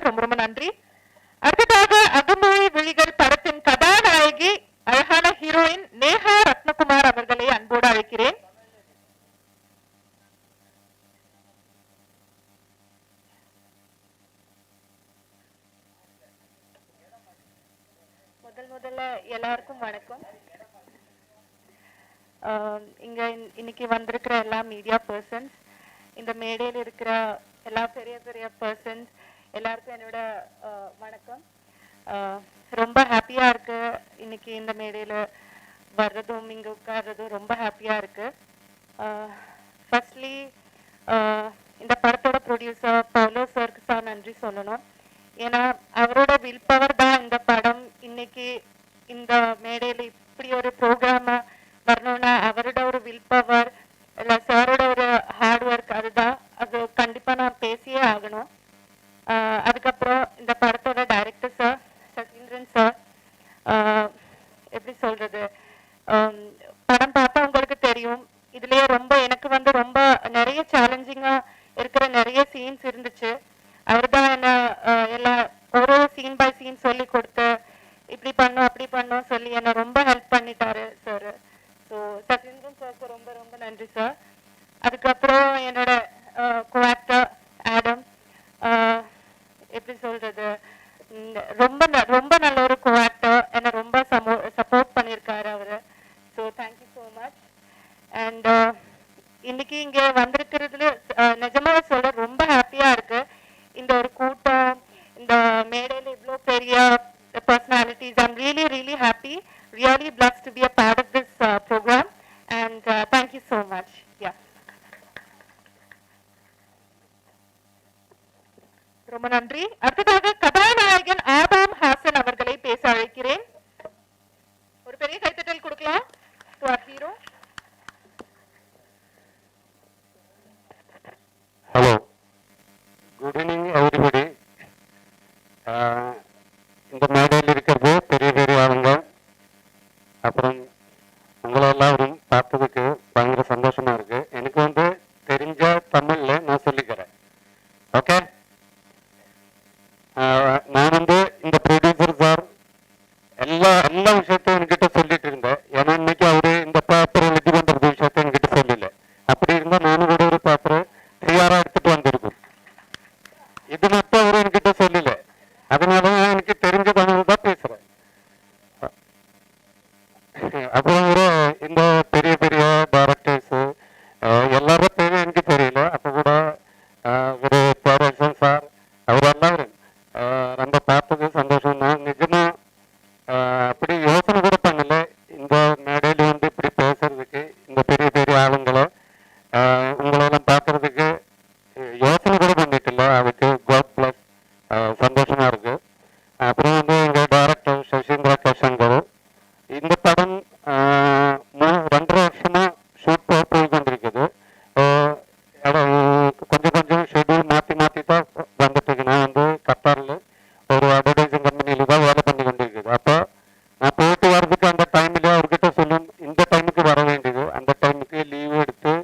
ரொம்ப ரொம்ப நன்றி. அடுத்ததாக அகமொழி விழிகள் படத்தின் கதாநாயகி அழகான ஹீரோயின் நேஹா ரத்னகுமார் அவர்களை அன்போடு அழைக்கிறேன். முதல்ல எல்லாருக்கும் வணக்கம். இங்க இன்னைக்கு வந்திருக்கிற எல்லா மீடியா பர்சன்ஸ், இந்த மேடையில் இருக்கிற எல்லா பெரிய பெரிய பர்சன்ஸ் எல்லாருக்கும் என்னோட வணக்கம். ரொம்ப ஹாப்பியா இருக்கு இன்னைக்கு இந்த மேடையில வர்றதும் இங்க உட்கார்றதும் ரொம்ப ஹாப்பியா இருக்கு. ஃபர்ஸ்ட்லி இந்த படத்தோட ப்ரொடியூசர் பவுலோ சருக்கு சார் நன்றி சொல்லணும். ஏன்னா அவரோட வில் பவர் தான் இந்த படம் இன்னைக்கு இந்த மேடையில இப்படி ஒரு ப்ரோக்ராம வரணும்னா அவரோட ஒரு வில் பவர் இல்லை சாரோட ஒரு ஹார்ட் ஒர்க், அதுதான். அது கண்டிப்பா நான் பேசியே ஆகணும். அதுக்கப்புறம் இந்த படத்தோட டைரக்டர் சார் சசீந்திரன் சார், எப்படி சொல்றது, படம் பார்த்தா உங்களுக்கு தெரியும். இதுலயே ரொம்ப எனக்கு வந்து ரொம்ப நிறைய சேலஞ்சிங்கா இருக்கிற நிறைய சீன்ஸ் இருந்துச்சு. அவர் தான் என்ன எல்லாம் ஒரு சீன் பை சீன் சொல்லி கொடுத்து இப்படி பண்ணும் அப்படி பண்ணும் சொல்லி என்ன ரொம்ப ஹெல்ப் பண்ணிட்டாரு சார். ஸோ சசீந்திரன் சாருக்கு ரொம்ப ரொம்ப நன்றி சார். அதுக்கப்புறம் என்னோட கோஆக்டர் ஆடம், எப்படி சொல்றது, ரொம்ப ரொம்ப நல்ல ஒரு கோஆக்டர், என்னை ரொம்ப சப்போர்ட் பண்ணியிருக்காரு அவரு. So thank you so much. And இன்னைக்கு இங்கே வந்திருக்கிறதுல நிஜமா சொல்ல ரொம்ப ஹாப்பியா இருக்கு. இந்த ஒரு கூட்டம், இந்த மேடையில் இவ்வளோ பெரிய personalities. I'm really happy, really blessed to be a part of this program, and thank you so much. Yeah. ரொம்ப நன்றி. அடுத்ததாக கதாநாயகன் ஆதாம் ஹாசன் அவர்களை பேச அழைக்கிறேன். ஒரு பெரிய கைத்தட்டல் கொடுக்கலாம் to our hero. Hello, good evening everybody. இந்த மேடையில் இருக்கிறது பெரிய பெரிய ஆளுங்க, அப்புறம் உங்களெல்லாம் பார்த்ததுக்கு பயங்கர சந்தோஷமா இருக்கு. எனக்கு வந்து தெரிஞ்ச தமிழ்ல நான் சொல்லிக்கிறேன். ஓகே, நான் வந்து இந்த ப்ரொடியூசர் சார் எல்லா விஷயத்தையும் என்கிட்ட சொல்லிட்டு இருந்தேன். ஏன்னா இன்னைக்கு அவரு இந்த பேப்பர் எழுதி பண்றது விஷயத்த என்கிட்ட சொல்லல. அப்படி இருந்தா நானும் கூட ஒரு பேப்பர் தயாரா எடுத்துட்டு வந்திருக்கும். இது மட்டும் அவரு என்கிட்ட சொல்லல. அதனால எனக்கு தெரிஞ்ச தமிழ் தான் பேசுறேன். அப்புறம் ஒரு இந்த பெரிய பெரிய டைரக்டர்ஸ் எல்லாரும் பேரு எனக்கு தெரியல. அப்ப கூட ஒரு பேரரசன் சார் அவரெல்லாம் ரொம்ப பார்த்தது சந்தோஷம் தான். நிஜமா அப்படி யோசனை கூட பண்ணல இந்த மேடையில வந்து இப்படி பேசுறதுக்கு, இந்த பெரிய பெரிய ஆளுங்களை உங்களெல்லாம் பார்க்கறதுக்கு யோசனை கூட பண்ணிட்டில்ல. அதுக்கு காட் பிளஸ், சந்தோஷமா இருக்கு. அப்புறம் வந்து எங்க டைரக்டர் சசீந்திர கஷங்கர், இந்த படம் 2.5 வருஷமா ஷூட் போய் கொண்டிருக்குது. கொஞ்சம் ஷெட்யூல் மாற்றி தான் வந்துட்டு இருக்கு. நான் வந்து கத்தாரில் ஒரு அட்வர்டைசிங் கம்பெனியில தான் வேலை பண்ணி கொண்டிருக்குது. அப்போ நான் போயிட்டு வர்றதுக்கு அந்த டைம்ல அவர்கிட்ட சொல்லும் இந்த டைமுக்கு வர வேண்டியது, அந்த டைமுக்கு லீவ் எடுத்து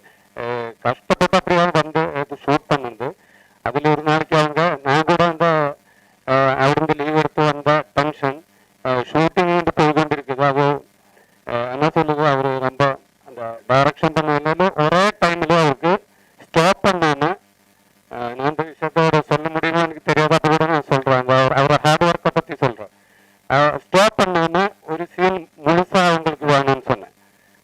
கஷ்டப்பட்டு அப்படியே வந்து ஷூட் பண்ணுது. அதில் ஒரு நாளைக்கு அவங்க நான் கூட அந்த அவருந்து லீவ் எடுத்து வந்த டென்ஷன் ஷூட்டிங் வந்து போய் கொண்டிருக்குது. அது என்ன சொல்லுது, அவர் ரொம்ப அந்த டைரக்ஷன் பண்ண ஒரே டைம்ல அவருக்கு ஸ்டாப் பண்ணாம, நான் அந்த விஷயத்தோட சொல்ல முடியுமா எனக்கு தெரியாத கூட நான் சொல்றேன். அவரோட ஹார்ட் ஒர்க்கை பத்தி சொல்றேன். ஸ்டாப் பண்ணாம ஒரு சீன் முழுசா அவங்களுக்கு வேணும்னு சொன்னேன்.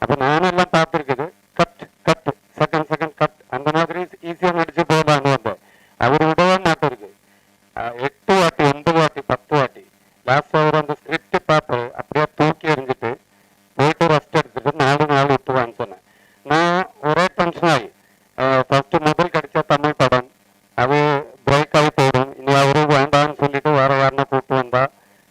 அப்ப நானும் எல்லாம் பார்த்துருக்குது, கட் கட் செகண்ட் கட் அந்த மாதிரி ஈஸியா நடிச்சு போகலான்னு வந்தேன். அவர் விடவே மாட்டிருக்கு. 8 வாட்டி 9 வாட்டி 10 வாட்டி லாஸ்ட் அவர் அந்த ஸ்கிரிப்ட் பார்த்து அப்படியே தூக்கி எறிஞ்சிட்டு போயிட்டு ரெஸ்ட் எடுத்துட்டு 4 நாள் விட்டுவான்னு சொன்னேன். நான் ஒரே டென்ஷன் ஆகி ஃபர்ஸ்ட் முதல் கிடைச்ச தமிழ் படம் அது பிரேக் ஆகி போயிடும், இனி அவரு வேண்டாம்னு சொல்லிட்டு வேற யாருன்னா கூப்பிட்டு வந்தா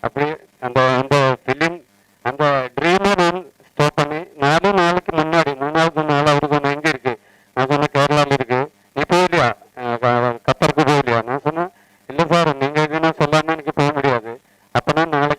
அப்படி அந்த அந்த ஃபிலிம் அந்த ட்ரீமை நான் ஸ்டாப் பண்ணி 4 நாளைக்கு முன்னாடி 3வது நாள் அவரு சொன்ன எங்க இருக்கு, நான் சொன்ன கேரளாவில் இருக்கு, நீ போகலையா கத்தருக்கு போகலையா? நான் சொன்னேன் இல்லை சார், நீங்க எதுனா சொல்லாம எனக்கு போக முடியாது. அப்பனா நாளைக்கு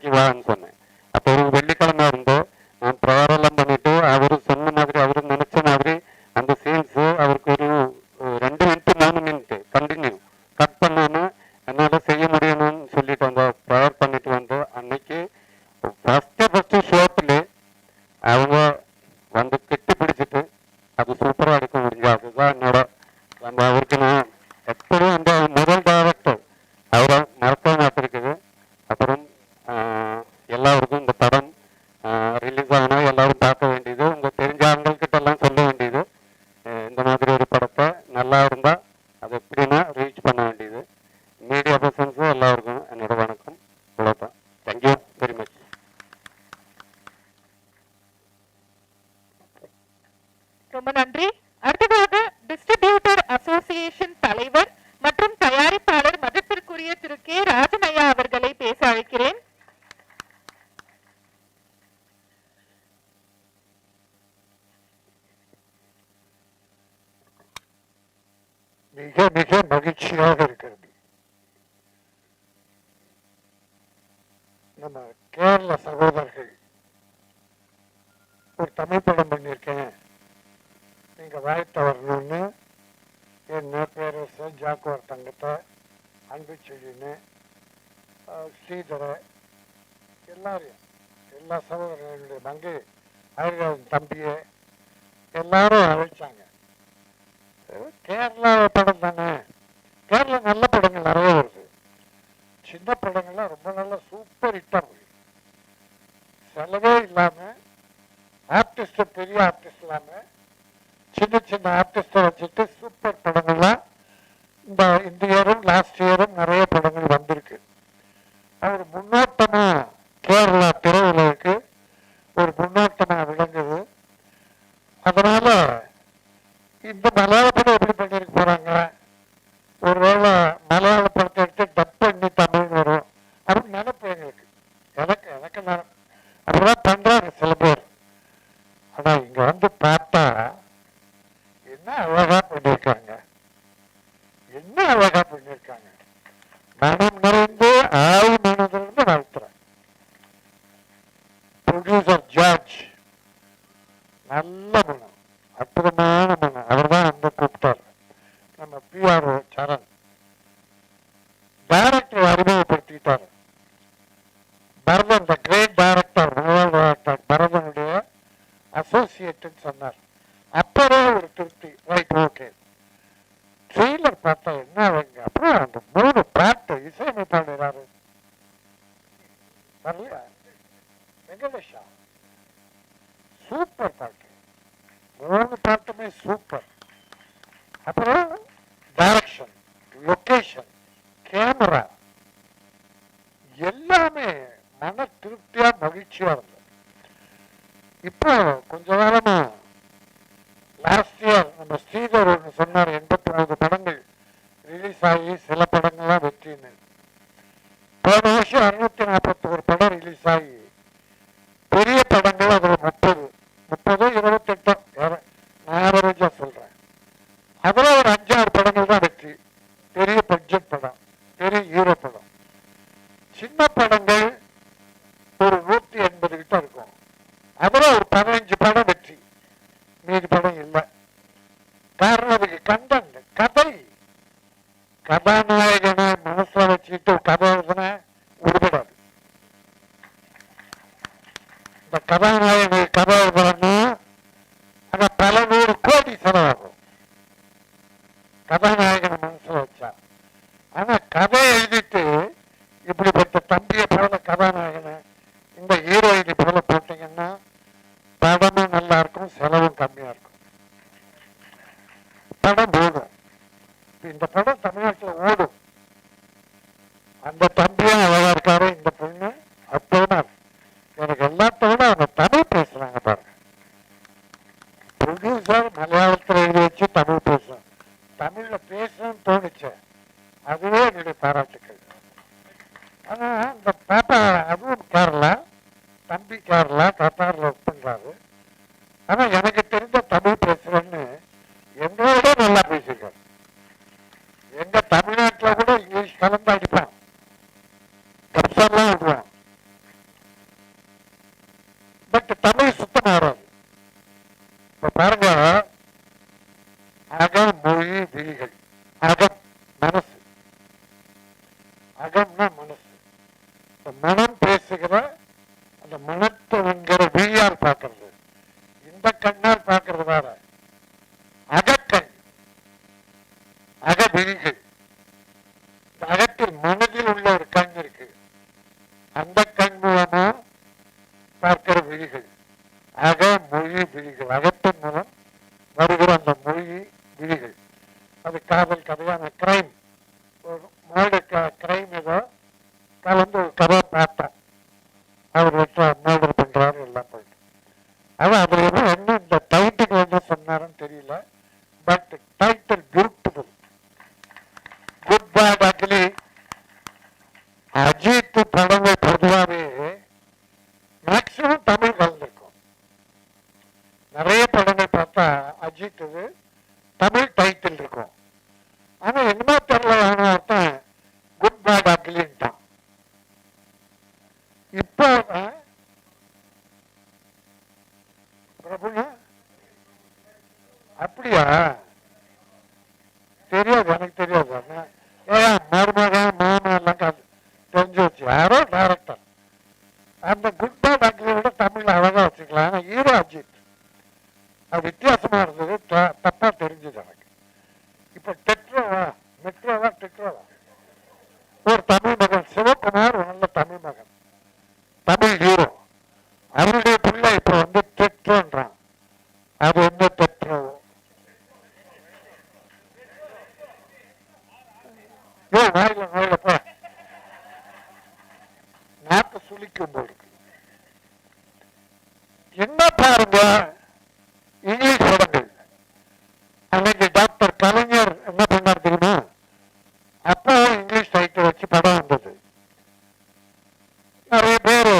எல்லாருக்கும் என்னோட வணக்கம். அவ்வளோதான். Thank you very much. ரொம்ப நன்றி. அடுத்ததாக டிஸ்ட்ரிபியூட்டர் அசோசியேஷன் தலைவர் மற்றும் தயாரிப்பாளர் மதிப்பிற்குரிய திரு கே ராஜமையா அவர்களை பேச அழைக்கிறேன். மிக மிக மகிழ்ச்சியாக இருக்கிறது. நம்ம கேரள சகோதரர்கள் ஒரு தமிழ் படம் பண்ணியிருக்கேன், நீங்க வாழ்த்த வரணும்னு என்ன பேரரசர் ஜாக்குவார் தங்கத்தை அன்பு செழின்னு ஸ்ரீதர எல்லாரையும் எல்லா சகோதரர்களுடைய மங்கை அழகன் தம்பியை எல்லாரும் அழைச்சாங்க. கேரளா படம் தானே, கேரளா நல்ல படங்கள் நிறைய வருது, சின்ன படங்கள்லாம் ரொம்ப நல்ல சூப்பர் ஹிட்டா போகுது. செலவே இல்லாம ஆர்டிஸ்ட் பெரிய ஆர்டிஸ்ட் இல்லாம சின்ன சின்ன ஆர்டிஸ்ட வச்சுட்டு சூப்பர் படங்கள்லாம் இந்த இயரும் லாஸ்ட் இயரும் நிறைய படங்கள் வந்திருக்கு. ஒரு முன்னோட்டமா கேரளா திரையுலகுக்கு ஒரு முன்னோட்டமா விளங்குது. அதனால இந்த மலையாள படம் எப்படி பண்ணிருக்க போறாங்க, ஒருவேளை மலையாள படத்தை எடுத்து டப் பண்ணி தமிழ் வரும் அப்படின்னு நினைப்பு எங்களுக்கு. எனக்கு அப்படிதான் பண்றாங்க சில பேர். ஆனா இங்க வந்து பார்த்தா என்ன அழகா பண்ணிருக்காங்க, என்ன அழகா பண்ணிருக்காங்க. மனம் நிறைந்து ஆய் மனதிலிருந்து வாழ்த்துறேன். ப்ரொடியூசர் ஜார்ஜ் நல்ல மனம், அற்புதமான மனம். அவர் தான் வந்து கூப்பிட்டார். நம்ம பிஆர்ஓ சரண் டைரக்டர் அறிமுகப்படுத்திட்டார். பரதன் த கிரேட் டைரக்டர், முதல் டைரக்டர் பரதனுடைய அசோசியேட்னு சொன்னார். அப்பவே ஒரு திருப்தி, ரைட் ஓகே. ட்ரெய்லர் பார்த்தா என்ன அவங்க, அப்புறம் அந்த 3 பாட்டு இசையமைப்பாளர் யாரு வரலையா, வெங்கடேஷா, சூப்பர் பாட்டு, 3 பாட்டுமே சூப்பர். அப்புறம் டைரக்ஷன், லொகேஷன், கேமரா எல்லாமே மன திருப்தியா மகிழ்ச்சியா இருந்தது. இப்போ கொஞ்ச காலமா லாஸ்ட் இயர் நம்ம ஸ்ரீதர் ஒன்று சொன்னார், 89 படங்கள் ரிலீஸ் ஆகி சில படங்கள்லாம் வெற்றின்னு. போன வருஷம் 641 படம் ரிலீஸ் ஆகி பெரிய படங்கள் அதுல 30 28 நான் ஆவரேஜா சொல்றேன். அதுல ஒரு 5-6 படங்கள் தான் வெற்றி, பெரிய பட்ஜெட் படம், பெரிய ஹீரோ படம். சின்ன படங்கள் ஒரு 180 கிட்ட இருக்கும், அதுல ஒரு 15 படம் வெற்றி, மீதி படம் இல்லை. காரணம் அதுக்கு கண்டென்ட், கதை, கதாநாயகனை மனசுல வச்சுட்டு கதை எழுதுன உருப்படாது. இந்த கதாநாயகனை கதை எழுதுறன்னா ஆனா பல 100 கோடி செலவாகும் கதாநாயகனை மனசுல வச்சா. ஆனா கதை எழுதிட்டு இப்படிப்பட்ட தம்பியை போல கதாநாயகனை இந்த ஹீரோயினை போல போட்டீங்கன்னா படமும் நல்லா இருக்கும், செலவும் கம்மியா இருக்கும், படம் ஓடும். இந்த படம் தமிழ்நாட்டில் ஓடும். அந்த தம்பியும் அழகா இருக்காரு, இந்த பொண்ணு அப்போனா எனக்கு எல்லாத்தோட அவங்க தமிழ் பேசுறாங்க பாருங்க. ப்ரொடியூசர் மலையாளத்தில் எழுதி வச்சு தமிழ் பேசுறேன், தமிழ்ல பேசணும்னு தோணுச்சு, அதுவே என்னுடைய பாராட்டுக்கள். ஆனா இந்த பாப்பா அதுவும் கேரளா, தம்பி கேரளா கத்தாரில் ஒர்க் பண்றாரு. ஆனா எனக்கு தெரிஞ்ச தமிழ் பேசுறேன்னு எங்களோட நல்லா பேசிருக்காரு. எங்க தமிழ்நாட்டில் கூட இங்கிலீஷ் கலந்து அடிப்பான், கப்சாலாம் விடுவான், பட் தமிழ் சுத்தம் வராது. இப்ப பாருங்க, அகம் மொழி விழிகள், அகம் மனசு, அகம்னா மனசு. மனம் பேசுகிற அந்த மனத்துங்கிற விழியால் பார்க்கறது, இந்த கண்ணால் பார்க்கறது வேற. அகக்கண், அக விழிகள், இந்த அகத்தில் மனதில் உள்ள ஒரு கண் இருக்கு, அந்த கண் மூலமா பார்க்கிற விழிகள், அக மொழி விழிகள். அகத்தின் மூலம் வருகிற அந்த மொழி விழிகள், அது காதல் கதையான கிரைம், ஒரு மோடு கிரைம் ஏதோ அஜித் படங்கள் பொதுவாகவே மேக்சிமம் தமிழ் கலந்துருக்கும். நிறைய படங்கள் பார்த்தா அஜித் தமிழ் டைட்டில் இருக்கும். ஆனா என்னமோ தெரியல ஒருத்தன் குட் பேட் அக்லின்ட்டான். இப்போ பிரபுனா அப்படியா தெரியாது, எனக்கு தெரியாது. மருமகன் மாமா எல்லாம் தெரிஞ்சு வச்சு யாரோ டைரக்டர் அந்த குட் பேட் அக்லியோட தமிழ் அழகா வச்சுக்கலாம். ஆனா ஹீரோ அஜித் அது வித்தியாசமா இருந்தது, தப்பா தெரிஞ்சது எனக்கு. இப்ப மெட்ரோவா ஒரு தமிழ் மகன் சிவகுமார், ஒரு நல்ல தமிழ் மகன், தமிழ் ஹீரோ. அவருடைய பிள்ளை இப்ப டெட்ரோன்றான். அது என்ன டெட்ரோ? வாயில போ, நாக்கு சுளிக்கும் போது என்ன பாருங்க இங்கிலீஷ் படங்கள். அன்னைக்கு டாக்டர் கலைஞர் என்ன பண்ணார் தெரியுமா? அப்போ இங்கிலீஷ் டைட்டில் வச்சு படம் வந்தது. நிறைய பேரு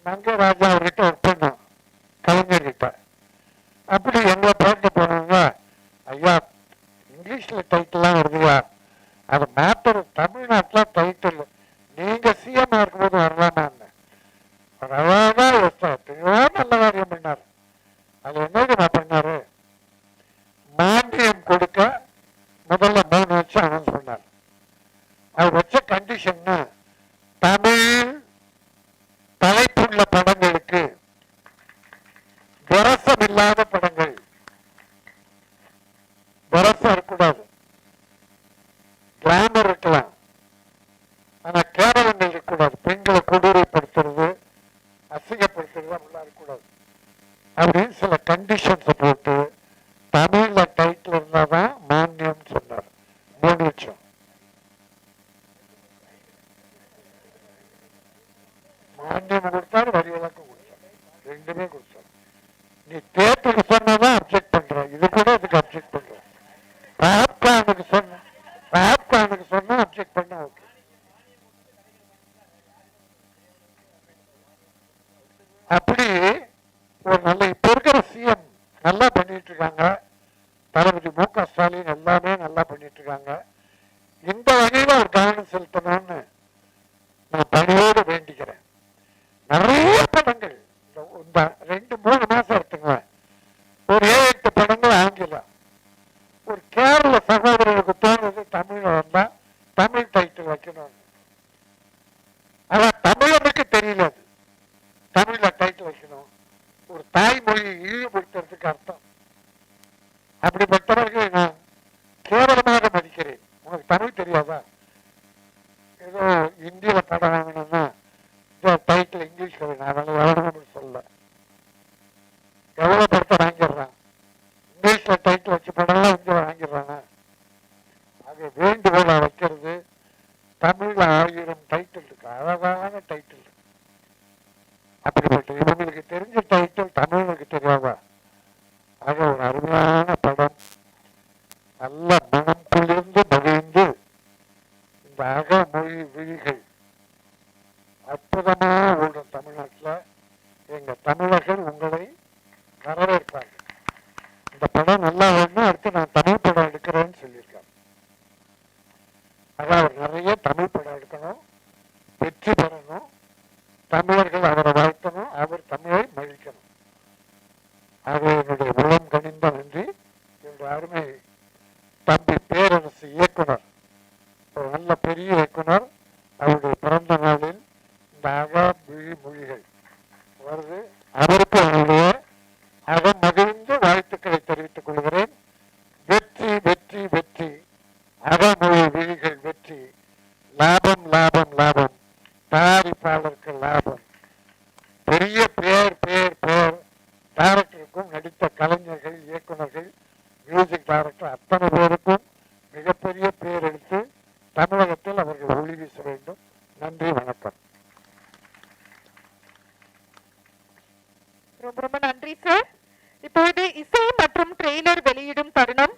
மங்க ராஜா அவர்கிட்ட ஒர்க் பண்ணோம், கலைஞர் கிட்ட. அப்படி எங்களை பார்த்து போனாங்க, ஐயா இங்கிலீஷ்ல டைட்டில்லாம் வருதுயா, அது மேட்டர் தமிழ்நாட்டுல டைட்டில் நீங்க சிஎம் இருக்கும்போது வரலாமான்னு. நல்ல காரியம் பண்ணாரு. அது என்ன பண்ணாரு, மானியம் கொடுக்க முதல்ல 3 வருஷம் அனௌன்ஸ் பண்ணார். அவர் வச்ச கண்டிஷன் தமிழ் தலைப்புள்ள படங்களுக்கு, விரசம் இல்லாத படங்கள், விரசம் இருக்கக்கூடாது, கிளாமர் இருக்கலாம், ஆனா கேவலங்கள் இருக்கக்கூடாது, பெண்களை கொடூரப்படுத்துறது அசிங்கப்படுத்துறது அப்படிலாம் இருக்கக்கூடாது அப்படின்னு சில கண்டிஷன்ஸை போட்டு தமிழ்ல டைட்டில் இருந்தாதான் மானியம் சொன்னார். 3 வருஷம் மானியம் கொடுத்தாரு, வரி விலக்கம் கொடுத்தாரு, 2மே கொடுத்தாரு. நீ தேட்டருக்கு சொன்னதான் அப்செக்ட் பண்ற, இது கூட அதுக்கு அப்செக்ட் பண்ற. பாப்கார்னுக்கு சொன்னா அப்செக்ட் பண்ண ஓகே. அப்படி ஒரு நல்ல இப்ப இருக்கிற சிஎம் நல்லா பண்ணிட்டு இருக்காங்க. தளபதி மு.க. ஸ்டாலின் எல்லாமே நல்லா பண்ணிட்டு இருக்காங்க. இந்த வகையில ஒரு கவனம் செலுத்தணும்னு நான் பணியோடு வேண்டிக்கிறேன். நிறைய படங்கள் இந்த 2-3 மாசம் எடுத்துங்க, ஒரு 7-8 படங்கள் ஆங்கிலம். ஒரு கேரள சகோதரருக்கு தோணுது தமிழ்ல வந்தா தமிழ் டைட்டில் வைக்கணும். ஆனா தமிழனுக்கு தெரியல அது தமிழ்ல டைட்டில் வைக்கணும். ஒரு தாய்மொழியை இழிவுபடுத்துறதுக்கு அர்த்தம். அப்படிப்பட்டவர்கள் நான் கேவலமாக மதிக்கிறேன். உனக்கு தமிழ் தெரியாதா? ஏதோ இந்தியில படம் வாங்கணும்னா டைட்டில் இங்கிலீஷ்ல வேணும், அதனால எவ்வளவு சொல்ல எவ்வளவு படத்தை வாங்கிடுறான். இங்கிலீஷ்ல டைட்டில் வச்சு படம்லாம் இங்க வாங்கிடுறாங்க. அது வேண்டுகோளா வைக்கிறது. தமிழ்ல 1000 டைட்டில் இருக்கு, அழகான டைட்டில் இருக்கு. அப்படிப்பட்ட இவங்களுக்கு தெரிஞ்ச டைட்டில் தமிழுக்கு தெரியாதா? ஆக ஒரு அருமையான படம், நல்ல மனம் குளிர்ந்து மகிழ்ந்து இந்த அகமொழி விழிகள் அற்புதமா ஓடும் தமிழ்நாட்டில். எங்க தமிழர்கள் உங்களை வரவேற்பாங்க. இந்த படம் நல்லா வேணும், அடுத்து நான் தமிழ் படம் எடுக்கிறேன்னு சொல்லியிருக்கேன். அதான் அவர் நிறைய தமிழ் படம் எடுக்கணும், வெற்றி பெறணும், தமிழர்கள் அவரை வாழ்த்தணும், அவர் தமிழை மகிழ்க்கணும். ஆக என்னுடைய உளம் கனிந்த நன்றி. என்னுடைய அருமை தம்பி பேரரசு இயக்குனர், ஒரு நல்ல பெரிய இயக்குனர், அவருடைய பிறந்த நாளில் இந்த அகவிழி மொழிகள் வருது. அவருக்கு அவருடைய அகமகிழ்ந்து வாழ்த்துக்களை தெரிவித்துக் கொள்கிறேன். வெற்றி வெற்றி வெற்றி, அகமொழி விழிகள் வெற்றி, லாபம் லாபம் லாபம், தயாரிப்பாளருக்கு லாபம். பெரிய பேர் பேர் பேர் டைரக்டருக்கும், நடித்த கலைஞர்கள், இயக்குநர்கள், மியூசிக் டைரக்டர் அத்தனை பேருக்கும் மிகப்பெரிய பேர் எடுத்து தமிழகத்தில் அவர்கள் ஒளி வீச வேண்டும். நன்றி, வணக்கம். ரொம்ப ரொம்ப நன்றி சார். இப்பொழுது இசை மற்றும் ட்ரெய்லர் வெளியிடும் தருணம்.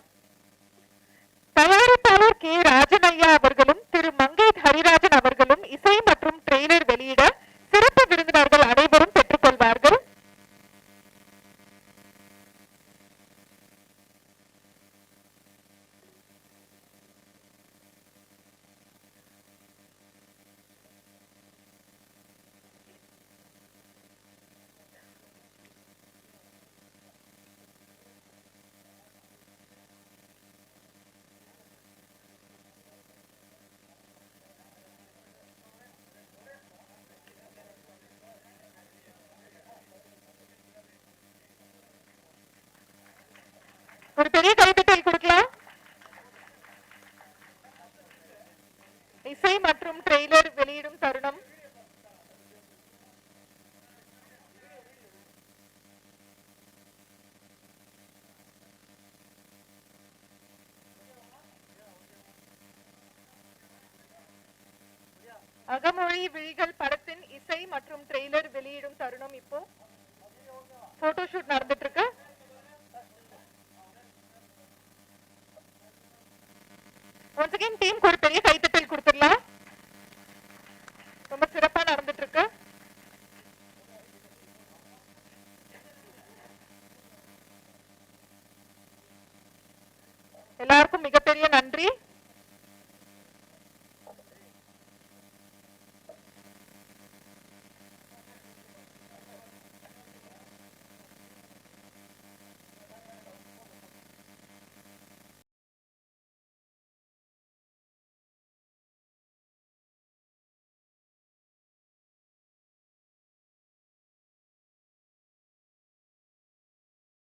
தயாரிப்பாளர் கே. ராஜன் ஐயா அவர்களும் திரு மங்கை ஹரிராஜன் அவர்களும் இசை பெரிய கைத்தட்டல் கொடுக்கலாம். இசை மற்றும் ட்ரெய்லர் வெளியிடும் தருணம். அகமொழி விழிகள் படத்தின் இசை மற்றும் ட்ரெய்லர் வெளியிடும் தருணம். இப்போ போட்டோஷூட் நடந்துட்டு இருக்கு. once again டீமுக்கு ஒரு பெரிய கைத்தட்டல் கொடுத்துடலாம். ரொம்ப சிறப்பா நடந்துட்டு இருக்கு. எல்லாருக்கும் மிகப்பெரிய நன்றி.